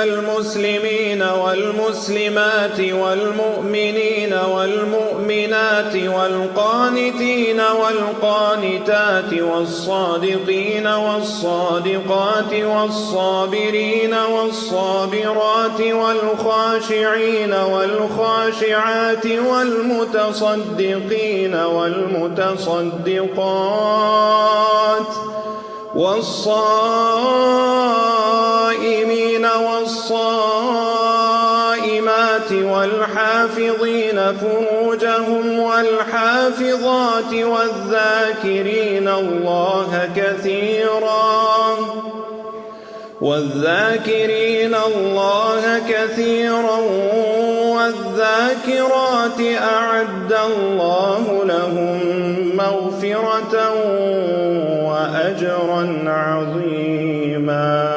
المسلمين والمسلمات والمؤمنين والمؤمنات والقانتين والقانتات والصادقين والصادقات والصابرين والصابرات والخاشعين والخاشعات والمتصدقين والمتصدقات والصائمين والصائمات والحافظين فروجهم والحافظات والذاكرين الله كثيرا والذاكرات أعد الله لهم مغفرة وأجرا عظيما.